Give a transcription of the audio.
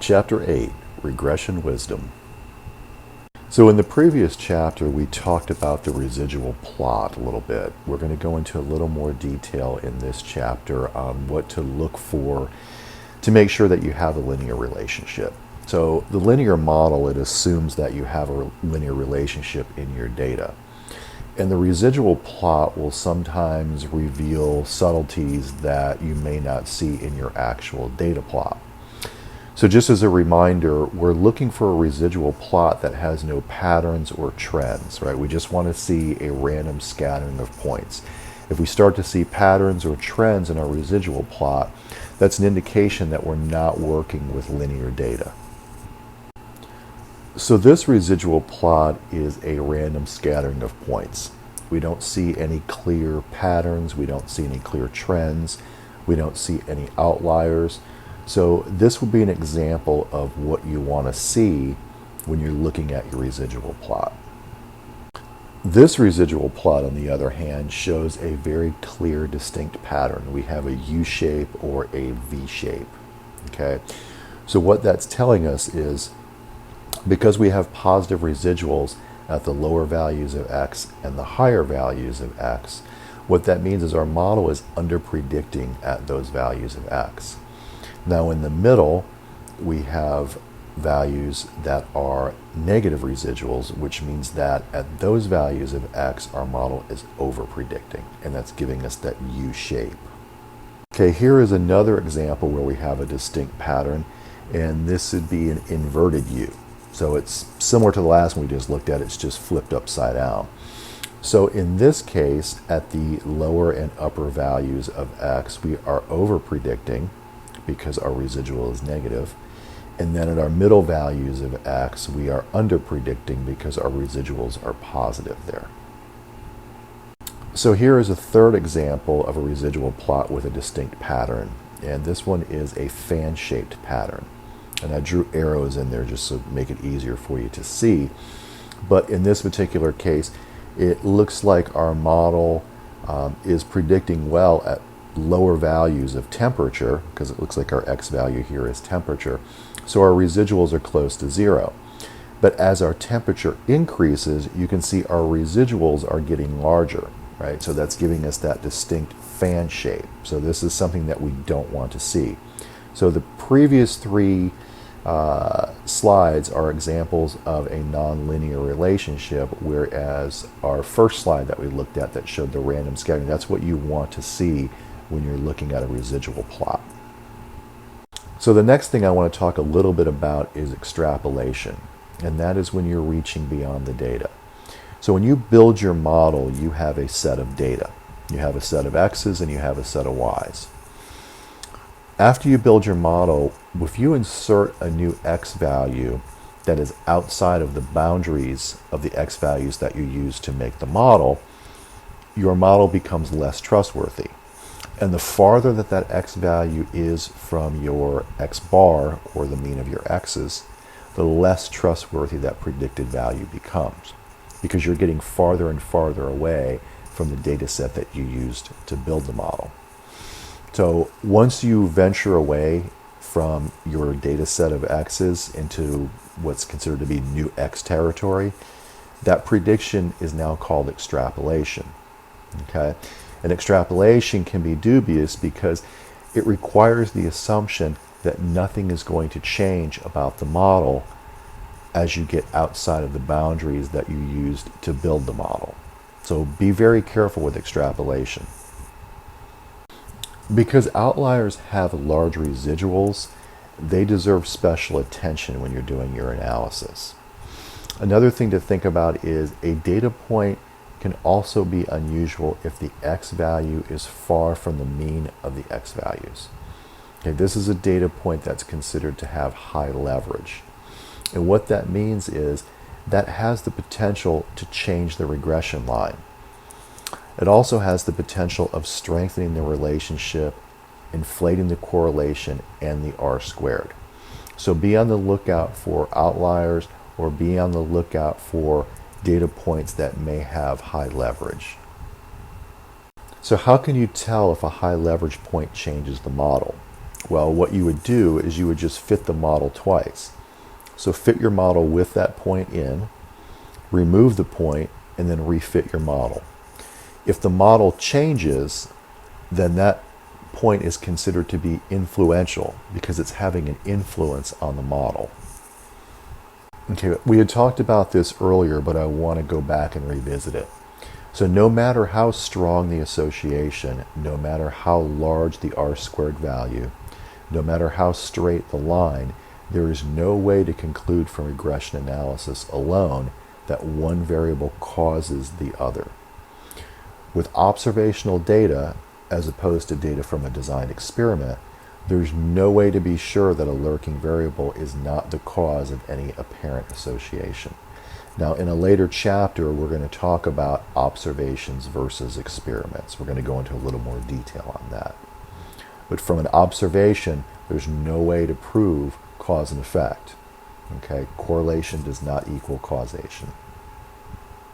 Chapter 8, Regression Wisdom. So in the previous chapter, we talked about the residual plot a little bit. We're going to go into a little more detail in this chapter on what to look for to make sure that you have a linear relationship. So the linear model, it assumes that you have a linear relationship in your data. And the residual plot will sometimes reveal subtleties that you may not see in your actual data plot. So just as a reminder, we're looking for a residual plot that has no patterns or trends, right? We just want to see a random scattering of points. If we start to see patterns or trends in our residual plot, that's an indication that we're not working with linear data. So this residual plot is a random scattering of points. We don't see any clear patterns, we don't see any clear trends, we don't see any outliers. So this would be an example of what you want to see when you're looking at your residual plot. This residual plot, on the other hand, shows a very clear, distinct pattern. We have a U shape or a V shape. Okay, so what that's telling us is because we have positive residuals at the lower values of x and the higher values of x, what that means is our model is under-predicting at those values of x. Now in the middle, we have values that are negative residuals, which means that at those values of x, our model is over-predicting, and that's giving us that U shape. Okay, here is another example where we have a distinct pattern, and this would be an inverted U. So it's similar to the last one we just looked at, it's just flipped upside down. So in this case, at the lower and upper values of x, we are over-predicting because our residual is negative. And then at our middle values of x, we are under-predicting because our residuals are positive there. So here is a third example of a residual plot with a distinct pattern. And this one is a fan-shaped pattern. And I drew arrows in there just to make it easier for you to see. But in this particular case, it looks like our model is predicting well at lower values of temperature, because it looks like our x value here is temperature. So our residuals are close to zero. But as our temperature increases, you can see our residuals are getting larger, right? So that's giving us that distinct fan shape. So this is something that we don't want to see. So the previous three slides are examples of a nonlinear relationship, whereas our first slide that we looked at that showed the random scattering, that's what you want to see when you're looking at a residual plot. So the next thing I want to talk a little bit about is extrapolation, and that is when you're reaching beyond the data. So when you build your model, you have a set of data. You have a set of x's and you have a set of y's. After you build your model, if you insert a new x value that is outside of the boundaries of the x values that you use to make the model, your model becomes less trustworthy. And the farther that that x value is from your x bar, or the mean of your x's, the less trustworthy that predicted value becomes, because you're getting farther and farther away from the data set that you used to build the model. So once you venture away from your data set of x's into what's considered to be new x territory, that prediction is now called extrapolation. Okay? And extrapolation can be dubious because it requires the assumption that nothing is going to change about the model as you get outside of the boundaries that you used to build the model. So be very careful with extrapolation. Because outliers have large residuals, they deserve special attention when you're doing your analysis. Another thing to think about is a data point can also be unusual if the x value is far from the mean of the x values. Okay, this is a data point that's considered to have high leverage. And what that means is that has the potential to change the regression line. It also has the potential of strengthening the relationship, inflating the correlation, and the R squared. So be on the lookout for outliers, or be on the lookout for data points that may have high leverage. So how can you tell if a high leverage point changes the model? Well, what you would do is you would just fit the model twice. So fit your model with that point in, remove the point, and then refit your model. If the model changes, then that point is considered to be influential because it's having an influence on the model. Okay, we had talked about this earlier, but I want to go back and revisit it. So no matter how strong the association, no matter how large the r-squared value, no matter how straight the line, there is no way to conclude from regression analysis alone that one variable causes the other. With observational data, as opposed to data from a designed experiment, there's no way to be sure that a lurking variable is not the cause of any apparent association. Now, in a later chapter, we're going to talk about observations versus experiments. We're going to go into a little more detail on that. But from an observation, there's no way to prove cause and effect. Okay? Correlation does not equal causation.